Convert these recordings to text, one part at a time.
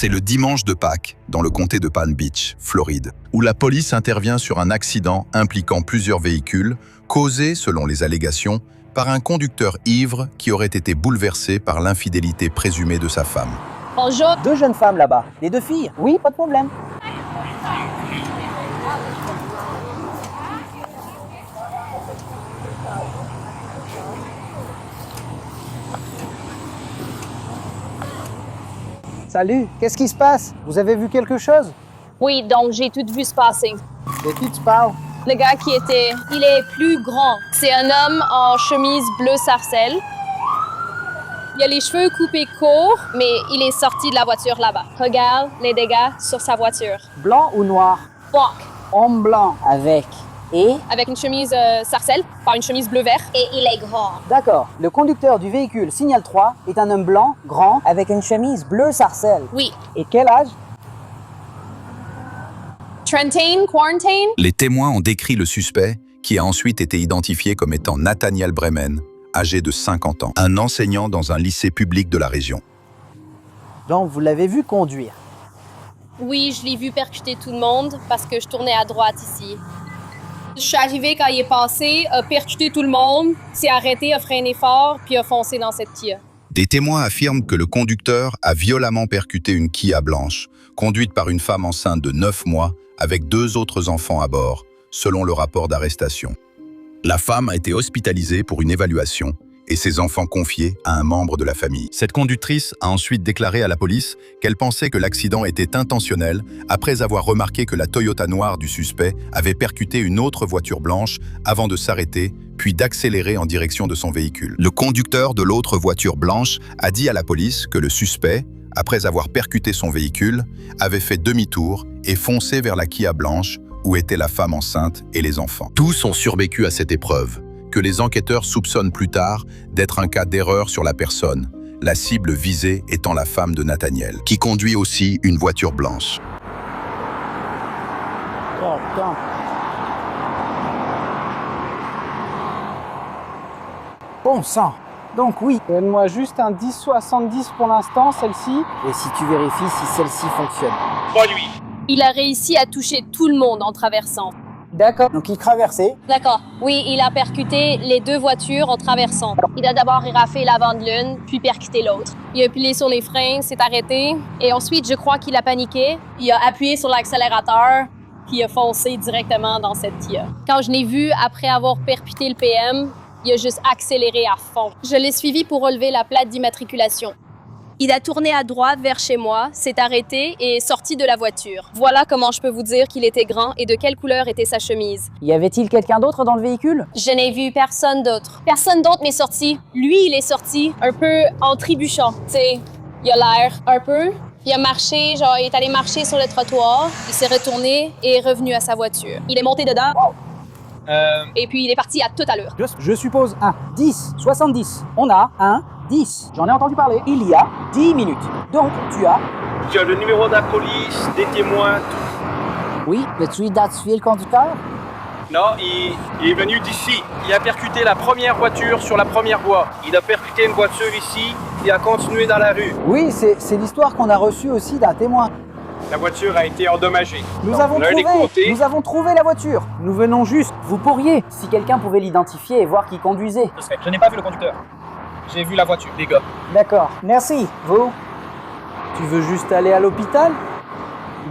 C'est le dimanche de Pâques, dans le comté de Palm Beach, Floride, où la police intervient sur un accident impliquant plusieurs véhicules, causé, selon les allégations, par un conducteur ivre qui aurait été bouleversé par l'infidélité présumée de sa femme. Bonjour. 2 jeunes femmes là-bas, les 2 filles. Oui, pas de problème. Salut, qu'est-ce qui se passe? Vous avez vu quelque chose? Oui, donc j'ai tout vu se passer. De qui tu parles? Le gars il est plus grand. C'est un homme en chemise bleu sarcelle. Il a les cheveux coupés courts, mais il est sorti de la voiture là-bas. Regarde les dégâts sur sa voiture. Blanc ou noir? Blanc, Homme blanc. Avec. Et? avec une chemise sarcelle, pas une chemise bleu-vert. Et il est grand. D'accord. Le conducteur du véhicule Signal 3 est un homme blanc, grand, avec une chemise bleu sarcelle. Oui. Et quel âge? Trentaine, quarantaine. Les témoins ont décrit le suspect, qui a ensuite été identifié comme étant Nathaniel Bremen, âgé de 50 ans, un enseignant dans un lycée public de la région. Donc, vous l'avez vu conduire. Oui, je l'ai vu percuter tout le monde parce que je tournais à droite ici. Je suis arrivée quand il est passé, a percuté tout le monde, s'est arrêté, a freiné fort, puis a foncé dans cette Kia. Des témoins affirment que le conducteur a violemment percuté une Kia blanche, conduite par une femme enceinte de 9 mois, avec 2 autres enfants à bord, selon le rapport d'arrestation. La femme a été hospitalisée pour une évaluation et ses enfants confiés à un membre de la famille. Cette conductrice a ensuite déclaré à la police qu'elle pensait que l'accident était intentionnel après avoir remarqué que la Toyota noire du suspect avait percuté une autre voiture blanche avant de s'arrêter, puis d'accélérer en direction de son véhicule. Le conducteur de l'autre voiture blanche a dit à la police que le suspect, après avoir percuté son véhicule, avait fait demi-tour et foncé vers la Kia blanche où était la femme enceinte et les enfants. Tous ont survécu à cette épreuve, que les enquêteurs soupçonnent plus tard d'être un cas d'erreur sur la personne, la cible visée étant la femme de Nathaniel, qui conduit aussi une voiture blanche. Oh, putain. Bon sang. Donc oui, donne-moi juste un 10-70 pour l'instant, celle-ci. Et si tu vérifies si celle-ci fonctionne. Pas lui. Il a réussi à toucher tout le monde en traversant. D'accord. Donc il traversait. D'accord. Oui, il a percuté les 2 voitures en traversant. Il a d'abord érafé l'avant de l'une, puis percuté l'autre. Il a appuyé sur les freins, s'est arrêté, et ensuite, je crois qu'il a paniqué. Il a appuyé sur l'accélérateur, puis il a foncé directement dans cette Kia. Quand je l'ai vu, après avoir percuté le PM, il a juste accéléré à fond. Je l'ai suivi pour relever la plaque d'immatriculation. Il a tourné à droite vers chez moi, s'est arrêté et est sorti de la voiture. Voilà comment je peux vous dire qu'il était grand et de quelle couleur était sa chemise. Y avait-il quelqu'un d'autre dans le véhicule? Je n'ai vu personne d'autre. Personne d'autre m'est sorti. Lui, il est sorti un peu en trébuchant. Tu sais, il a l'air un peu. Il a marché, genre, il est allé marcher sur le trottoir. Il s'est retourné et est revenu à sa voiture. Il est monté dedans. Et puis il est parti à toute allure. Je suppose un 10, 70. On a un 10. J'en ai entendu parler. Il y a 10 minutes. Donc, tu as... Tu as le numéro de la police, des témoins, tout. Oui, peux-tu identifier le conducteur? Non, il est venu d'ici. Il a percuté la première voiture sur la première voie. Il a percuté une voiture ici et a continué dans la rue. Oui, c'est l'histoire qu'on a reçue aussi d'un témoin. La voiture a été endommagée. Nous Donc, avons on a trouvé, décompté. nous avons trouvé la voiture. Nous venons juste. Vous pourriez, si quelqu'un pouvait l'identifier et voir qui conduisait. Je n'ai pas vu le conducteur. J'ai vu la voiture, les gars. D'accord, merci. Vous? Tu veux juste aller à l'hôpital?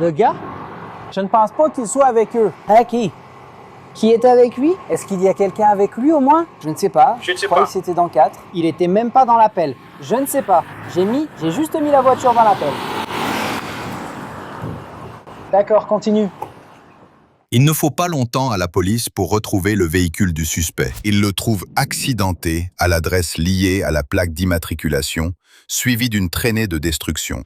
Le gars? Je ne pense pas qu'il soit avec eux. À qui? Qui est avec lui? Est-ce qu'il y a quelqu'un avec lui au moins? Je ne sais pas. Je ne sais croyais pas. que c'était dans 4. Il était même pas dans l'appel. Je ne sais pas. J'ai juste mis la voiture dans l'appel. D'accord, continue. Il ne faut pas longtemps à la police pour retrouver le véhicule du suspect. Il le trouve accidenté à l'adresse liée à la plaque d'immatriculation, suivie d'une traînée de destruction.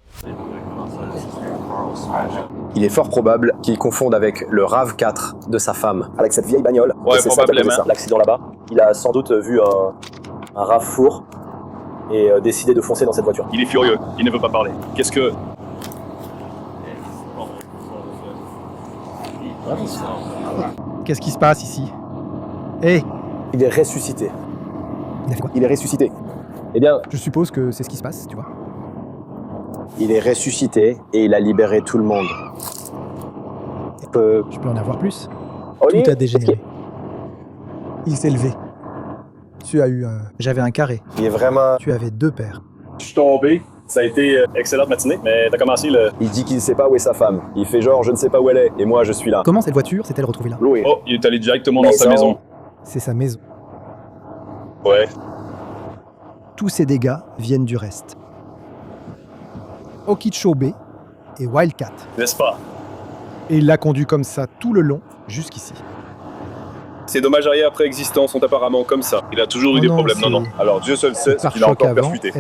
Il est fort probable qu'il confonde avec le RAV4 de sa femme. Avec cette vieille bagnole. Ouais, Et c'est ça qui a probablement. causé ça. L'accident là-bas, il a sans doute vu un RAV4 et décidé de foncer dans cette voiture. Il est furieux. Il ne veut pas parler. Qu'est-ce que... Qu'est-ce qui se passe ici? Hé, Il est ressuscité. il a fait quoi? Il est ressuscité. Eh bien, Je suppose que c'est ce qui se passe, tu vois. Il est ressuscité et il a libéré tout le monde. Je peux en avoir plus? Oli, Tout a dégénéré. Il s'est levé. Tu as eu un... J'avais un carré. il est vraiment... Tu avais 2 paires. Je suis tombé. Ça a été excellente matinée, mais t'as commencé le... Il dit qu'il ne sait pas où est sa femme. Il fait genre, je ne sais pas où elle est, et moi, je suis là. Comment cette voiture s'est-elle retrouvée là? Loué. Oh, il est allé directement dans sa maison. C'est sa maison. Ouais. Tous ces dégâts viennent du reste. Okeechobee et Wildcat. N'est-ce pas? Et il l'a conduit comme ça tout le long, jusqu'ici. Ses dommages arrière préexistants sont apparemment comme ça. Il a toujours eu des problèmes. Non, non. Alors, Dieu seul sait ce qu'il a encore percuté.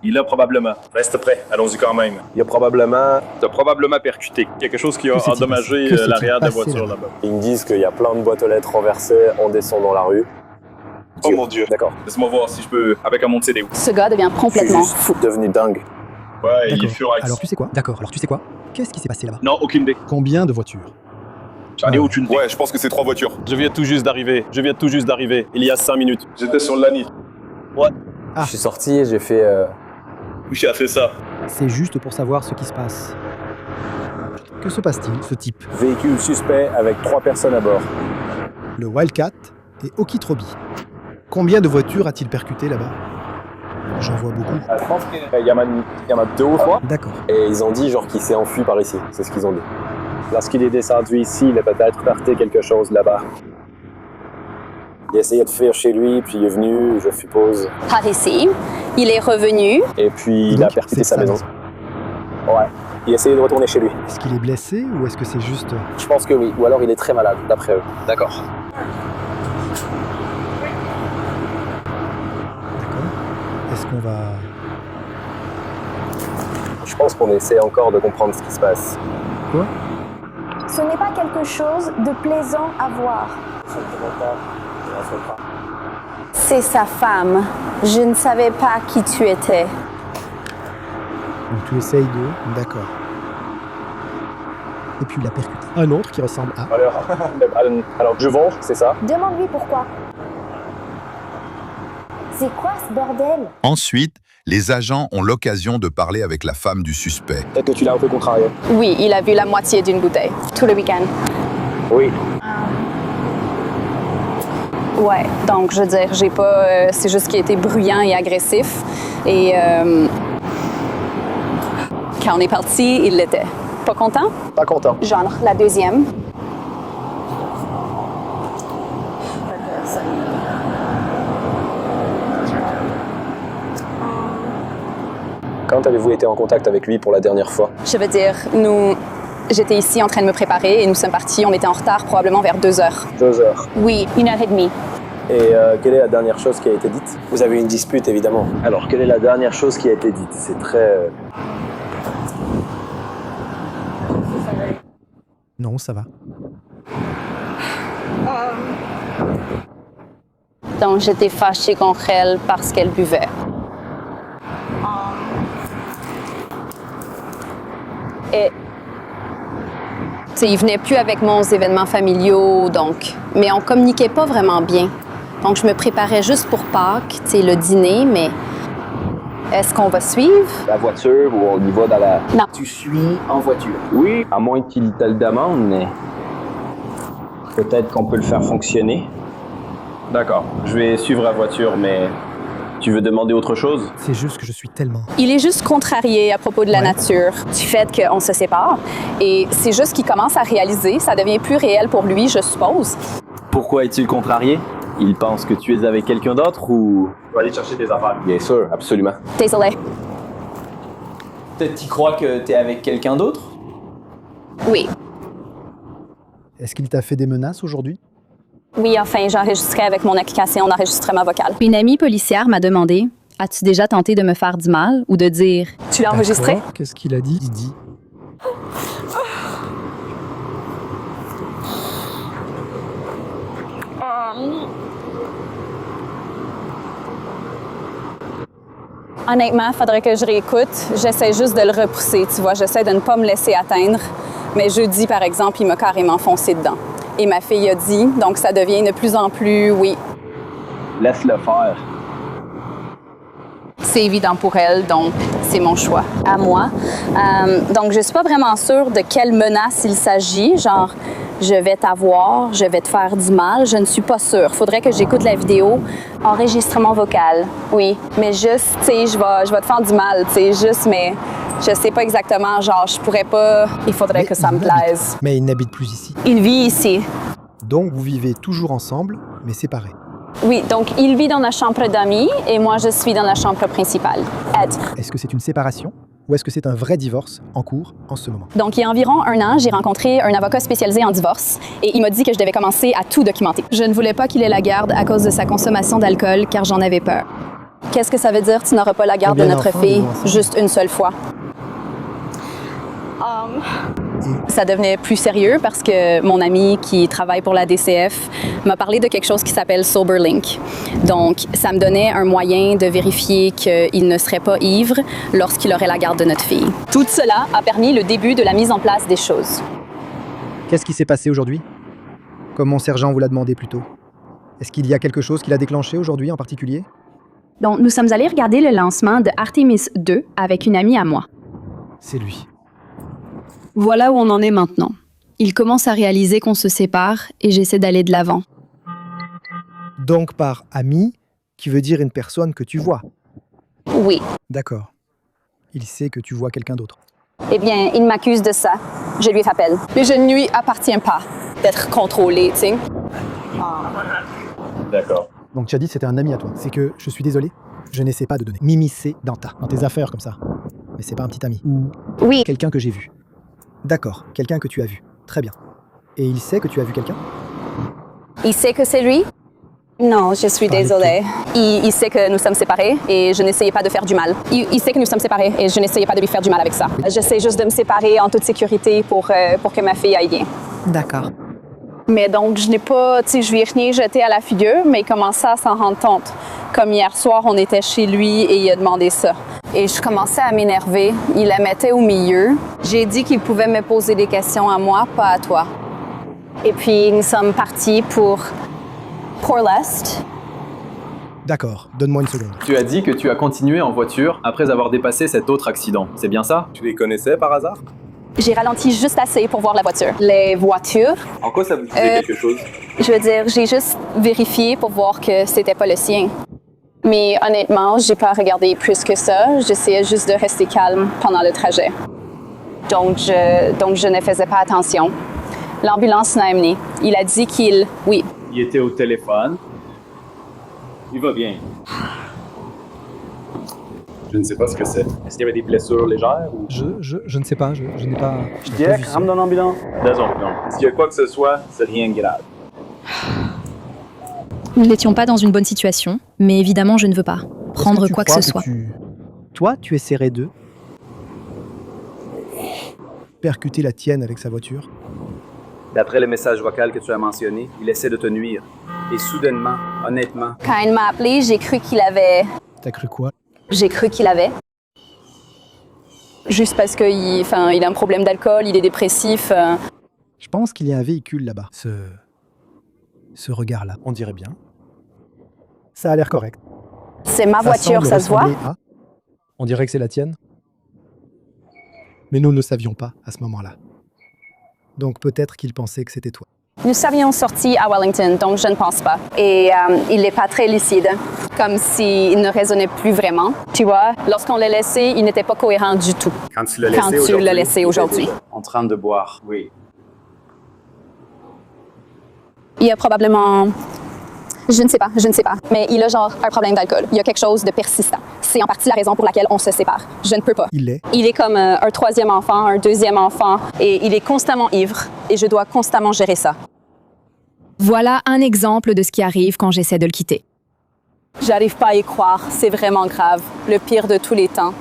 Il a probablement. Reste prêt, allons-y quand même. Il a probablement... T'as probablement percuté. Quelque chose qui a endommagé l'arrière de la voiture là-bas. Ils me disent qu'il y a plein de boîtes aux lettres renversées en descendant la rue. Oh mon Dieu. D'accord. Laisse-moi voir si je peux, avec un monte CD. Ce gars devient Je suis complètement juste fou. devenu dingue. Ouais, il est D'accord. furax. Alors tu sais quoi? D'accord, alors tu sais quoi? Qu'est-ce qui s'est passé là-bas? Non, aucune idée. Combien de voitures? J'en ai aucune idée. Ouais, je pense que c'est 3 voitures. Je viens tout juste d'arriver. Il y a 5 minutes. J'étais sur l'ANI. Je suis sorti et j'ai fait... Où j'ai fait ça? C'est juste pour savoir ce qui se passe. Que se passe-t-il, ce type? Véhicule suspect avec 3 personnes à bord. Le Wildcat et Okeechobee. Combien de voitures a-t-il percuté là-bas? J'en vois beaucoup. Je pense qu'il y en a 2 ou 3. D'accord. Et ils ont dit genre qu'il s'est enfui par ici. C'est ce qu'ils ont dit. Lorsqu'il est descendu ici, il a peut-être heurté quelque chose là-bas. Il a essayé de fuir chez lui, puis il est venu, je suppose. Par ici, il est revenu. Et puis il a Donc, percuté c'est sa sa maison. maison. Ouais. Il a essayé de retourner chez lui. Est-ce qu'il est blessé ou est-ce que c'est juste... Je pense que oui. Ou alors il est très malade, d'après eux. D'accord. D'accord. Est-ce qu'on va... Je pense qu'on essaie encore de comprendre ce qui se passe. Quoi? Ce n'est pas quelque chose de plaisant à voir. C'est sa femme. Je ne savais pas qui tu étais. Donc tu essayes de... D'accord. Et puis il a percuté un autre qui ressemble à... Alors je vends, c'est ça? Demande-lui pourquoi. C'est quoi ce bordel? Ensuite, les agents ont l'occasion de parler avec la femme du suspect. Peut-être que tu l'as un peu contrarié. Oui, il a vu la moitié d'une bouteille tout le week-end. Oui. Ouais, donc je veux dire, j'ai pas. C'est juste qu'il a été bruyant et agressif. Et quand on est parti, il l'était. Pas content? Pas content. Genre, la deuxième. Quand avez-vous été en contact avec lui pour la dernière fois? Je veux dire, j'étais ici en train de me préparer et nous sommes partis. On était en retard probablement vers 2 heures. 2 heures. Oui, 1h30. Et quelle est la dernière chose qui a été dite? Vous avez eu une dispute, évidemment. Alors, quelle est la dernière chose qui a été dite? C'est très... Non, ça va. Donc j'étais fâchée contre elle parce qu'elle buvait. Et tu sais, il venait plus avec moi aux événements familiaux, donc, mais on communiquait pas vraiment bien. Donc je me préparais juste pour Pâques, tu sais, le dîner, mais est-ce qu'on va suivre? La voiture ou on y va dans la... Non. Tu suis en voiture? Oui, à moins qu'il te le demande, mais peut-être qu'on peut le faire fonctionner. D'accord, je vais suivre la voiture, mais tu veux demander autre chose? C'est juste que je suis tellement... Il est juste contrarié à propos de la nature, du fait qu'on se sépare. Et c'est juste qu'il commence à réaliser, ça devient plus réel pour lui, je suppose. Pourquoi es-tu contrarié? Il pense que tu es avec quelqu'un d'autre ou... Je vais aller chercher tes affaires. Bien sûr, absolument. Désolée. Peut-être tu crois que tu es avec quelqu'un d'autre? Oui. Est-ce qu'il t'a fait des menaces aujourd'hui? Oui, enfin, j'enregistrais avec mon application d'enregistrement vocal. Une amie policière m'a demandé « As-tu déjà tenté de me faire du mal » ou de dire « Tu l'as enregistré? » D'accord. Qu'est-ce qu'il a dit? Il dit... Honnêtement, il faudrait que je réécoute. J'essaie juste de le repousser, tu vois. J'essaie de ne pas me laisser atteindre. Mais jeudi, par exemple, il m'a carrément foncé dedans. Et ma fille a dit, donc ça devient de plus en plus, oui. Laisse-le faire. C'est évident pour elle, donc c'est mon choix. À moi. Donc, je ne suis pas vraiment sûre de quelle menace il s'agit. Genre, je vais t'avoir, je vais te faire du mal. Je ne suis pas sûre. Il faudrait que j'écoute la vidéo. Enregistrement vocal, oui. Mais juste, tu sais, je vais te faire du mal, tu sais, juste, mais je sais pas exactement. Genre, je pourrais pas. Il faudrait que ça me plaise. Mais il n'habite plus ici. Il vit ici. Donc, vous vivez toujours ensemble, mais séparés. Oui, donc il vit dans la chambre d'amis et moi je suis dans la chambre principale. Est-ce que c'est une séparation ou est-ce que c'est un vrai divorce en cours en ce moment? Donc il y a environ 1 an, j'ai rencontré un avocat spécialisé en divorce et il m'a dit que je devais commencer à tout documenter. Je ne voulais pas qu'il ait la garde à cause de sa consommation d'alcool car j'en avais peur. Qu'est-ce que ça veut dire, tu n'auras pas la garde de notre fille juste une seule fois? Ça devenait plus sérieux parce que mon ami qui travaille pour la DCF m'a parlé de quelque chose qui s'appelle SoberLink. Donc, ça me donnait un moyen de vérifier qu'il ne serait pas ivre lorsqu'il aurait la garde de notre fille. Tout cela a permis le début de la mise en place des choses. Qu'est-ce qui s'est passé aujourd'hui? Comme mon sergent vous l'a demandé plus tôt. Est-ce qu'il y a quelque chose qui l'a déclenché aujourd'hui en particulier? Donc, nous sommes allés regarder le lancement de Artemis 2 avec une amie à moi. C'est lui. Voilà où on en est maintenant. Il commence à réaliser qu'on se sépare et j'essaie d'aller de l'avant. Donc par ami, qui veut dire une personne que tu vois? Oui. D'accord. Il sait que tu vois quelqu'un d'autre. Eh bien, il m'accuse de ça. Je lui rappelle. Mais je ne lui appartiens pas d'être contrôlé, tu sais. D'accord. Donc tu as dit que c'était un ami à toi. C'est que, je suis désolé, je n'essaie pas de donner. M'immiscer dans tes affaires comme ça. Mais c'est pas un petit ami. Ou oui. Quelqu'un que j'ai vu. D'accord, quelqu'un que tu as vu. Très bien. Et il sait que tu as vu quelqu'un? Il sait que c'est lui? Non, je suis désolée. Il sait que nous sommes séparés et je n'essayais pas de faire du mal. Il sait que nous sommes séparés et je n'essayais pas de lui faire du mal avec ça. J'essaie juste de me séparer en toute sécurité pour que ma fille aille bien. D'accord. Mais donc, je n'ai pas, tu sais, je lui ai rien jeté à la figure, mais il commençait à s'en rendre compte. Comme hier soir, on était chez lui et il a demandé ça. Et je commençais à m'énerver. Il la mettait au milieu. J'ai dit qu'il pouvait me poser des questions à moi, pas à toi. Et puis, nous sommes partis pour l'Est. D'accord, donne-moi une seconde. Tu as dit que tu as continué en voiture après avoir dépassé cet autre accident, c'est bien ça? Tu les connaissais par hasard? J'ai ralenti juste assez pour voir la voiture. Les voitures... En quoi ça vous disait quelque chose? Je veux dire, j'ai juste vérifié pour voir que c'était pas le sien. Mais honnêtement, j'ai pas regardé plus que ça. J'essayais juste de rester calme pendant le trajet. Donc je ne faisais pas attention. L'ambulance l'a amené. Il a dit qu'il... Oui. Il était au téléphone. Il va bien. Je ne sais pas ce que c'est. Est-ce qu'il y avait des blessures légères ou... Je ne sais pas, je n'ai pas... Dirk, rentre dans l'ambulance. Désolé, non. S'il y a quoi que ce soit, c'est rien de grave. Nous n'étions pas dans une bonne situation, mais évidemment, je ne veux pas prendre quoi que ce soit. Toi, tu essaierais de percuter la tienne avec sa voiture? D'après le message vocal que tu as mentionné, il essaie de te nuire. Et soudainement, honnêtement... Quand il m'a appelé, j'ai cru qu'il avait... T'as cru quoi? J'ai cru qu'il avait. Juste parce qu'il a un problème d'alcool, il est dépressif. Je pense qu'il y a un véhicule là-bas. Ce regard-là, on dirait bien. Ça a l'air correct. C'est ma voiture, ça se voit? On dirait que c'est la tienne. Mais nous ne savions pas à ce moment-là. Donc peut-être qu'il pensait que c'était toi. Nous savions sortir à Wellington, donc je ne pense pas. Et il n'est pas très lucide, comme s'il ne raisonnait plus vraiment. Tu vois, lorsqu'on l'a laissé, il n'était pas cohérent du tout. Quand tu l'as laissé aujourd'hui. En train de boire, oui. Il y a probablement... Je ne sais pas. Mais il a genre un problème d'alcool. Il y a quelque chose de persistant. C'est en partie la raison pour laquelle on se sépare. Je ne peux pas. Il est comme un 3e enfant, un 2e enfant, et il est constamment ivre, et je dois constamment gérer ça. Voilà un exemple de ce qui arrive quand j'essaie de le quitter. J'arrive pas à y croire. C'est vraiment grave. Le pire de tous les temps.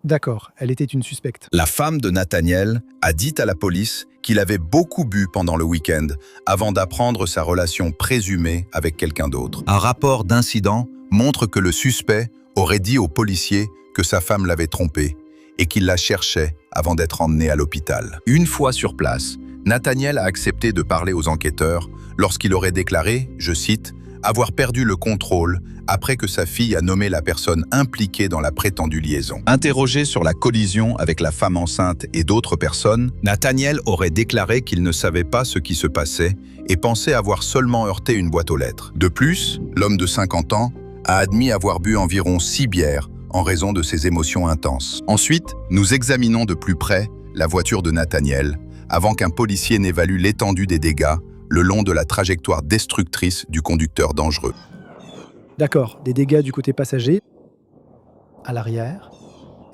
D'accord, elle était une suspecte. La femme de Nathaniel a dit à la police qu'il avait beaucoup bu pendant le week-end avant d'apprendre sa relation présumée avec quelqu'un d'autre. Un rapport d'incident montre que le suspect aurait dit aux policiers que sa femme l'avait trompé et qu'il la cherchait avant d'être emmené à l'hôpital. Une fois sur place, Nathaniel a accepté de parler aux enquêteurs lorsqu'il aurait déclaré, je cite, « avoir perdu le contrôle après que sa fille a nommé la personne impliquée dans la prétendue liaison. Interrogé sur la collision avec la femme enceinte et d'autres personnes, Nathaniel aurait déclaré qu'il ne savait pas ce qui se passait et pensait avoir seulement heurté une boîte aux lettres. De plus, l'homme de 50 ans a admis avoir bu environ 6 bières en raison de ses émotions intenses. Ensuite, nous examinons de plus près la voiture de Nathaniel avant qu'un policier n'évalue l'étendue des dégâts le long de la trajectoire destructrice du conducteur dangereux. D'accord, des dégâts du côté passager, à l'arrière,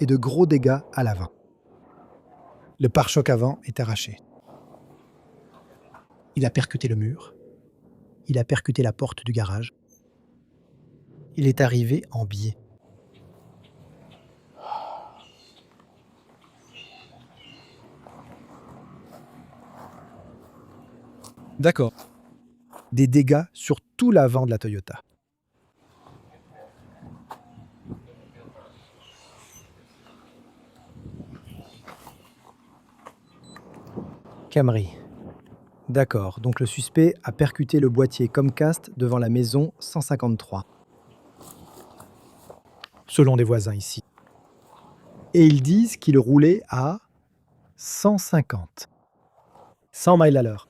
et de gros dégâts à l'avant. Le pare-choc avant est arraché. Il a percuté le mur. Il a percuté la porte du garage. Il est arrivé en biais. D'accord. Des dégâts sur tout l'avant de la Toyota. Camry. D'accord, donc le suspect a percuté le boîtier Comcast devant la maison 153. Selon des voisins ici. Et ils disent qu'il roulait à 150. 100 miles à l'heure.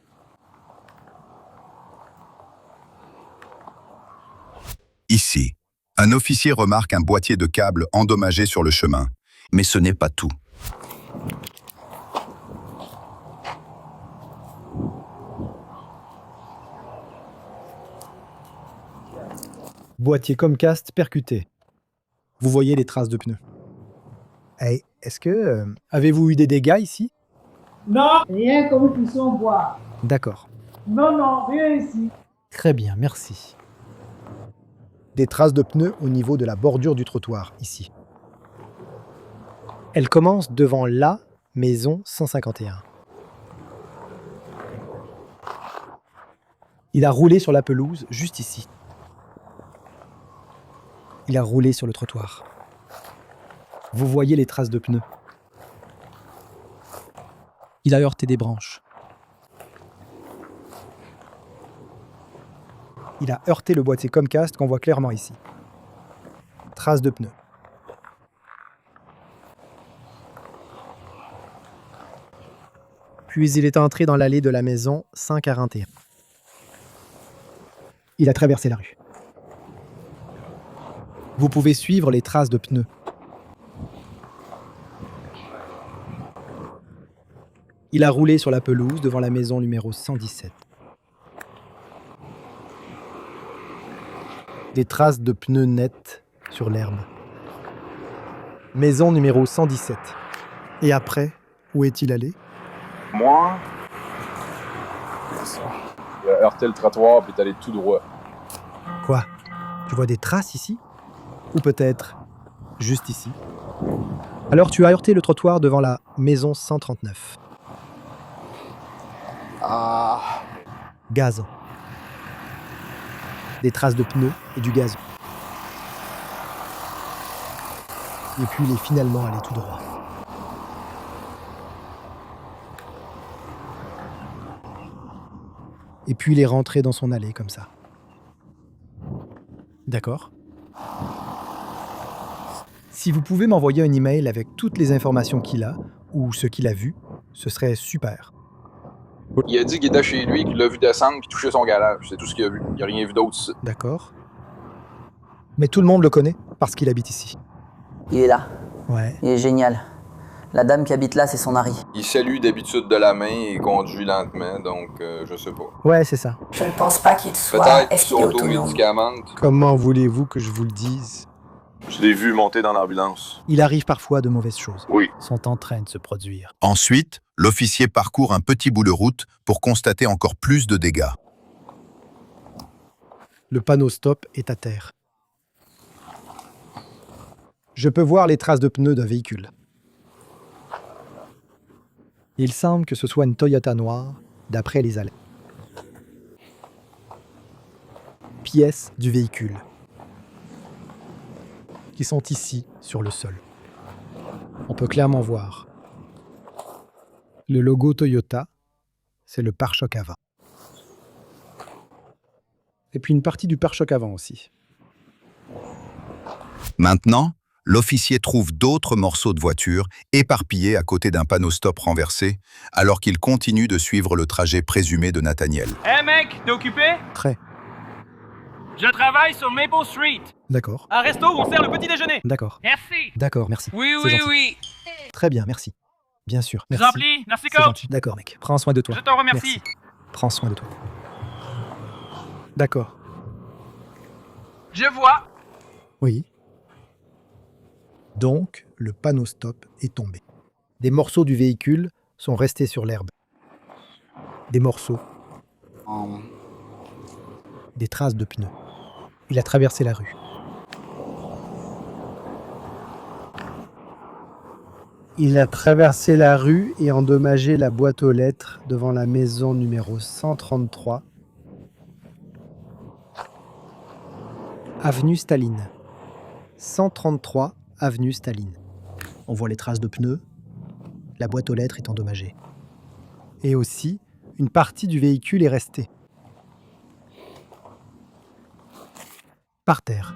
Ici, un officier remarque un boîtier de câble endommagé sur le chemin. Mais ce n'est pas tout. Boîtier Comcast percuté. Vous voyez les traces de pneus. Hey, est-ce que... avez-vous eu des dégâts ici? Non, rien comme ils puissions voir. D'accord. Non, rien ici. Très bien, merci. Des traces de pneus au niveau de la bordure du trottoir, ici. Elle commence devant la maison 151. Il a roulé sur la pelouse, juste ici. Il a roulé sur le trottoir. Vous voyez les traces de pneus. Il a heurté des branches. Il a heurté le boîtier Comcast qu'on voit clairement ici. Traces de pneus. Puis il est entré dans l'allée de la maison 141. Il a traversé la rue. Vous pouvez suivre les traces de pneus. Il a roulé sur la pelouse devant la maison numéro 117. Des traces de pneus nets sur l'herbe. Maison numéro 117. Et après, où est-il allé? Moi, il a heurté le trottoir puis est allé tout droit. Quoi? Tu vois des traces ici? Ou peut-être juste ici? Alors tu as heurté le trottoir devant la maison 139. Gazon. Des traces de pneus et du gazon. Et puis il est finalement allé tout droit. Et puis il est rentré dans son allée comme ça. D'accord. Si vous pouvez m'envoyer un email avec toutes les informations qu'il a, ou ce qu'il a vu, ce serait super. Il a dit qu'il était chez lui, qu'il l'a vu descendre puis toucher son garage. C'est tout ce qu'il a vu. Il n'a rien vu d'autre ici. D'accord. Mais tout le monde le connaît parce qu'il habite ici. Il est là. Ouais. Il est génial. La dame qui habite là, c'est son mari. Il salue d'habitude de la main et conduit lentement, donc je sais pas. Ouais, c'est ça. Je ne pense pas qu'il soit... Peut-être qu'il s'auto-médicamente. Comment voulez-vous que je vous le dise? Je l'ai vu monter dans l'ambulance. Il arrive parfois de mauvaises choses. Oui. Sont en train de se produire. Ensuite, l'officier parcourt un petit bout de route pour constater encore plus de dégâts. Le panneau stop est à terre. Je peux voir les traces de pneus d'un véhicule. Il semble que ce soit une Toyota noire, d'après les alertes. Pièces du véhicule, qui sont ici, sur le sol. On peut clairement voir. Le logo Toyota, c'est le pare-choc avant. Et puis une partie du pare-choc avant aussi. Maintenant, l'officier trouve d'autres morceaux de voiture éparpillés à côté d'un panneau stop renversé, alors qu'il continue de suivre le trajet présumé de Nathaniel. Hé mec, t'es occupé? Très. Je travaille sur Maple Street. D'accord. Un resto où on sert le petit déjeuner. D'accord. Merci. D'accord, merci. Oui, C'est oui, gentil. oui. Très bien, merci. Bien sûr. Je Merci. vous en prie. Merci, C'est coach. gentil. D'accord, mec. Prends soin de toi. Je t'en remercie. Merci. Prends soin de toi. D'accord. Je vois. Oui. Donc, le panneau stop est tombé. Des morceaux du véhicule sont restés sur l'herbe. Des morceaux. Des traces de pneus. Il a traversé la rue. Il a traversé la rue et endommagé la boîte aux lettres devant la maison numéro 133, avenue Staline. 133 avenue Staline. On voit les traces de pneus. La boîte aux lettres est endommagée. Et aussi, une partie du véhicule est restée. Par terre.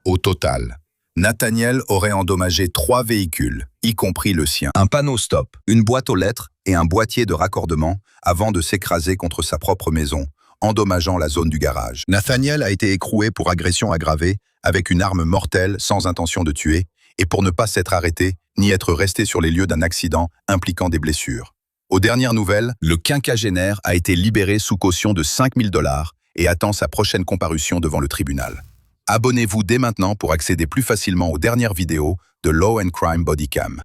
Au total, Nathaniel aurait endommagé 3 véhicules, y compris le sien. Un panneau stop, une boîte aux lettres et un boîtier de raccordement avant de s'écraser contre sa propre maison, endommageant la zone du garage. Nathaniel a été écroué pour agression aggravée avec une arme mortelle sans intention de tuer et pour ne pas s'être arrêté ni être resté sur les lieux d'un accident impliquant des blessures. Aux dernières nouvelles, le quinquagénaire a été libéré sous caution de 5 000 $ et attend sa prochaine comparution devant le tribunal. Abonnez-vous dès maintenant pour accéder plus facilement aux dernières vidéos de Law & Crime Bodycam.